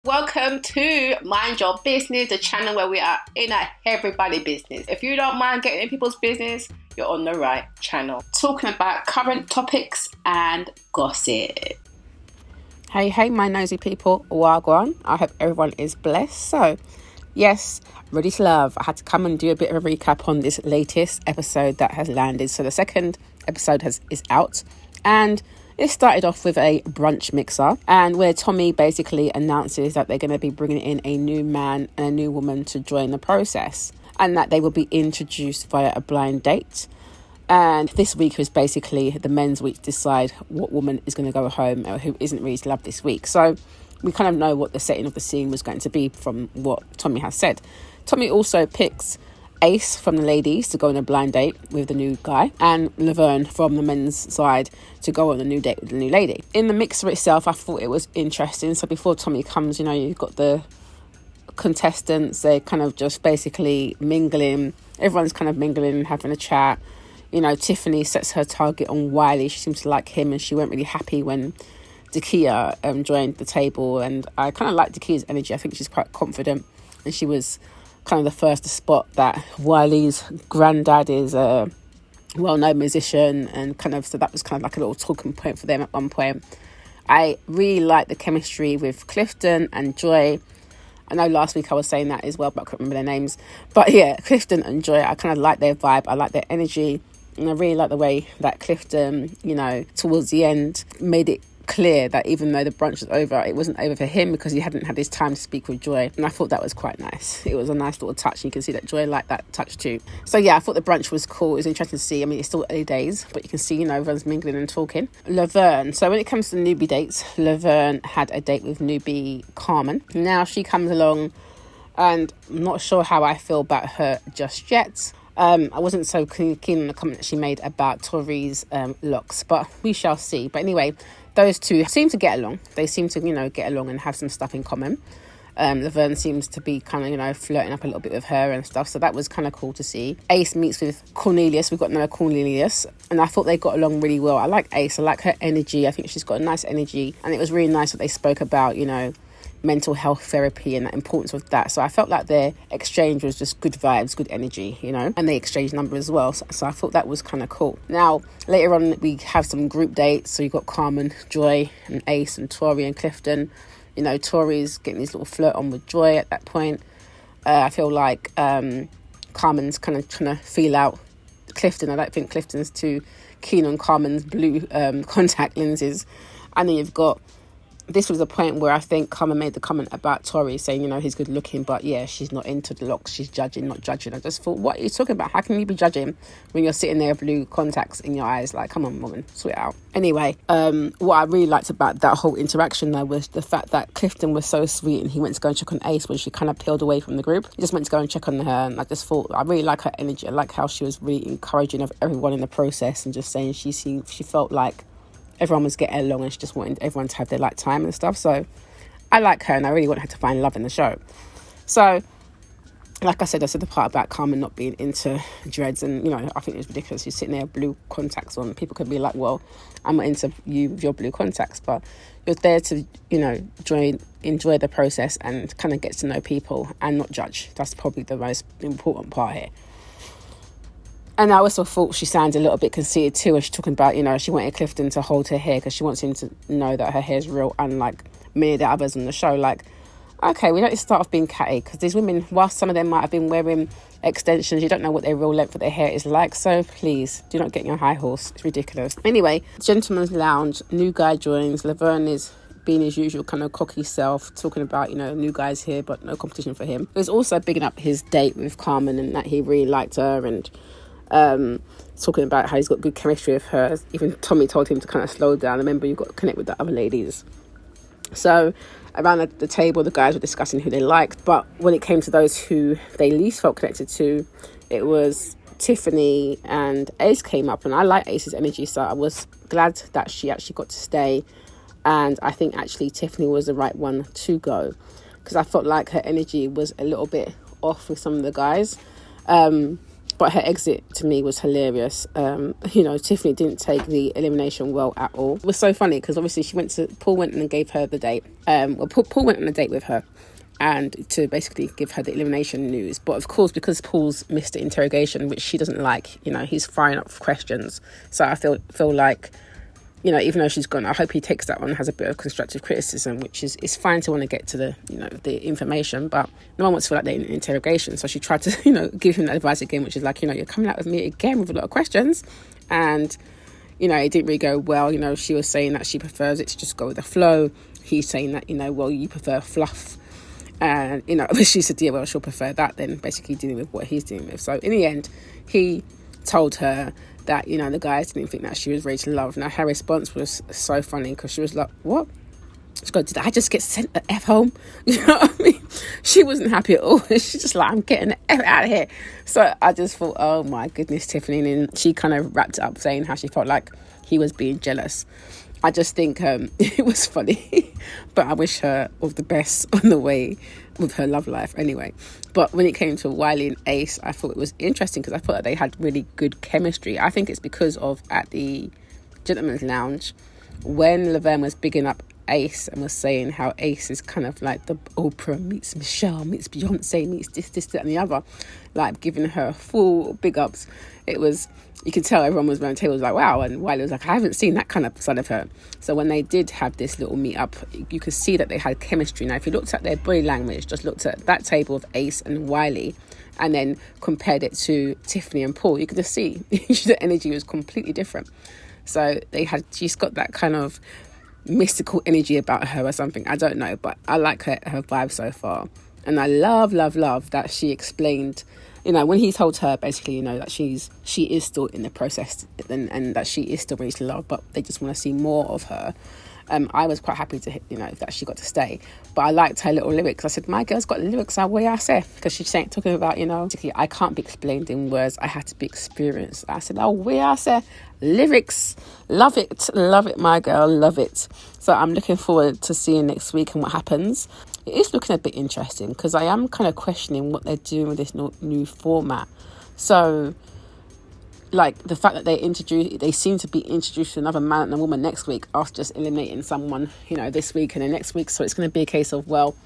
Welcome to Mind Your Business, the channel where we are in a everybody business. If you don't mind getting in people's business, you're on the right channel. Talking about current topics and gossip. Hey, my nosy people, wagwan. I hope everyone is blessed. So, yes, ready to love. I had to come and do a bit of a recap on this latest episode that has landed. So the second episode is out, and it started off with a brunch mixer, and where Tommy basically announces that they're going to be bringing in a new man and a new woman to join the process, and that they will be introduced via a blind date. And this week was basically the men's week to decide what woman is going to go home or who isn't really loved this week. So we kind of know what the setting of the scene was going to be from what Tommy has said. Tommy also picks Ace from the ladies to go on a blind date with the new guy, and Laverne from the men's side to go on a new date with the new lady. In the mixer itself, I thought it was interesting. So before Tommy comes, you've got the contestants. They're kind of just basically mingling. Everyone's kind of mingling and having a chat. Tiffany sets her target on Wiley. She seems to like him, and she weren't really happy when Dakia joined the table. And I kind of like Dakia's energy. I think she's quite confident, and she was kind of the first to spot that Wiley's granddad is a well-known musician, and so that was kind of like a little talking point for them at one point. I really like the chemistry with Clifton and Joy. I know last week I was saying that as well, but I couldn't remember their names. But yeah, Clifton and Joy, I kind of like their vibe. I like their energy. And I really like the way that Clifton, towards the end made it clear that even though the brunch was over, it wasn't over for him because he hadn't had his time to speak with Joy. And I thought that was quite nice. It was a nice little touch. You can see that Joy liked that touch too. So yeah, I thought the brunch was cool. It was interesting to see. I mean, it's still early days, but you can see, everyone's mingling and talking. Laverne. So when it comes to newbie dates, Laverne had a date with newbie Carmen. Now she comes along, and I'm not sure how I feel about her just yet. I wasn't so keen on the comment that she made about Tori's locks, but we shall see. But anyway, those two seem to get along. They seem to, get along and have some stuff in common. Laverne seems to be kind of, flirting up a little bit with her and stuff. So that was kind of cool to see. Ace meets with Cornelius. We've got another Cornelius. And I thought they got along really well. I like Ace. I like her energy. I think she's got a nice energy. And it was really nice that they spoke about, mental health therapy and the importance of that. So I felt like their exchange was just good vibes, good energy, and they exchanged numbers as well. So I thought that was kind of cool. Now, later on, we have some group dates. So you've got Carmen, Joy, and Ace, and Tori and Clifton. Tori's getting his little flirt on with Joy at that point. I feel like Carmen's kind of trying to feel out Clifton. I don't think Clifton's too keen on Carmen's blue contact lenses. And then you've got, this was a point where I think Carmen made the comment about Tori saying, he's good looking, but yeah, she's not into the looks. She's judging, not judging. I just thought, what are you talking about? How can you be judging when you're sitting there with blue contacts in your eyes? Like, come on, woman, sort it out. Anyway, what I really liked about that whole interaction though was the fact that Clifton was so sweet, and he went to go and check on Ace when she kind of peeled away from the group. He just went to go and check on her, and I just thought, I really like her energy. I like how she was really encouraging of everyone in the process, and just saying she felt like everyone was getting along, and she just wanted everyone to have their time and stuff. So I like her, and I really want her to find love in the show. So like I said the part about Carmen not being into dreads, and I think it's ridiculous. You're sitting there with blue contacts on. People could be like, well, I'm not into you with your blue contacts, but you're there to enjoy the process and kind of get to know people and not judge. That's probably the most important part here. And I also thought she sounded a little bit conceited too, when she's talking about, she wanted Clifton to hold her hair because she wants him to know that her hair's real, unlike many of the others on the show. Like, okay, we don't start off being catty, because these women, whilst some of them might have been wearing extensions, you don't know what their real length of their hair is like. So please, do not get in your high horse. It's ridiculous. Anyway, gentleman's lounge, new guy joins. Laverne is being his usual kind of cocky self, talking about, new guy's here, but no competition for him. He was also bigging up his date with Carmen, and that he really liked her, and talking about how he's got good chemistry with her. Even Tommy told him to kind of slow down. Remember, you've got to connect with the other ladies. So around the table, the guys were discussing who they liked, but when it came to those who they least felt connected to, it was Tiffany and Ace came up. And I like Ace's energy, so I was glad that she actually got to stay. And I think actually Tiffany was the right one to go, because I felt like her energy was a little bit off with some of the guys. But her exit to me was hilarious. Tiffany didn't take the elimination well at all. It was so funny because obviously Paul went and gave her the date. Paul went on a date with her and to basically give her the elimination news. But of course, because Paul's missed the interrogation, which she doesn't like, he's firing up questions. So I feel like, even though she's gone, I hope he takes that on, has a bit of constructive criticism, which is it's fine to want to get to the information, but no one wants to feel like they're in an interrogation. So she tried to, give him that advice again, which is like, you're coming out with me again with a lot of questions. And, it didn't really go well. She was saying that she prefers it to just go with the flow. He's saying that, you prefer fluff. And, she said, yeah, well, she'll prefer that then, basically dealing with what he's dealing with. So in the end, he told her that, the guys didn't think that she was ready to love. Now, her response was so funny because she was like, what? She goes, did I just get sent the F home? You know what I mean? She wasn't happy at all. She's just like, I'm getting the F out of here. So I just thought, oh my goodness, Tiffany. And then she kind of wrapped it up saying how she felt like he was being jealous. I just think it was funny, but I wish her all the best on the way with her love life anyway. But when it came to Wiley and Ace, I thought it was interesting because I thought that they had really good chemistry. I think it's because of at the Gentleman's Lounge, when Laverne was bigging up Ace and was saying how Ace is kind of like the Oprah meets Michelle, meets Beyonce, meets this, that and the other, like giving her full big ups. It was, you could tell everyone was around the table was like, wow. And Wiley was like, I haven't seen that kind of side of her. So when they did have this little meet up, you could see that they had chemistry. Now, if you looked at their body language, just looked at that table of Ace and Wiley, and then compared it to Tiffany and Paul, you could just see the energy was completely different. So she's got that kind of mystical energy about her or something. I don't know, but I like her vibe so far. And I love that she explained, when he told her basically, that she is still in the process and that she is still ready to love, but they just want to see more of her. I was quite happy to, that she got to stay. But I liked her little lyrics. I said, my girl's got lyrics, way I say, because she's talking about, particularly, I can't be explained in words, I had to be experienced. I said, way I say, lyrics, love it, my girl, love it. So I'm looking forward to seeing next week and what happens. It is looking a bit interesting because I am kind of questioning what they're doing with this new format. So, like the fact that they seem to be introduced to another man and a woman next week after just eliminating someone, this week and then next week. So it's going to be a case of, well,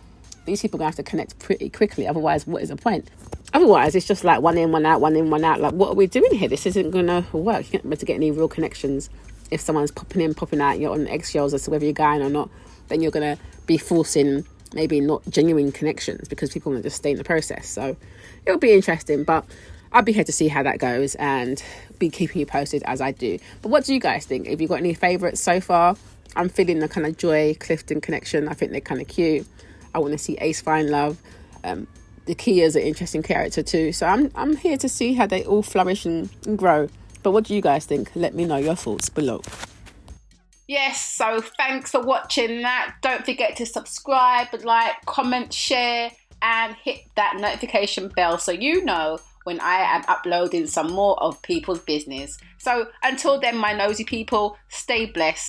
these people are going to have to connect pretty quickly. Otherwise, what is the point? Otherwise, it's just like one in, one out, one in, one out. Like, what are we doing here? This isn't going to work. You're not able to get any real connections. If someone's popping in, popping out, you're on eggshells as to whether you're going or not, then you're going to be forcing maybe not genuine connections because people want to just stay in the process. So it'll be interesting, but I'll be here to see how that goes and be keeping you posted as I do. But what do you guys think? Have you got any favourites so far? I'm feeling the kind of Joy Clifton connection. I think they're kind of cute. I want to see Ace find love. The Kia's an interesting character too. So I'm here to see how they all flourish and grow. But what do you guys think? Let me know your thoughts below. Yes, so thanks for watching that. Don't forget to subscribe, like, comment, share, and hit that notification bell so you know when I am uploading some more of people's business. So until then, my nosy people, stay blessed.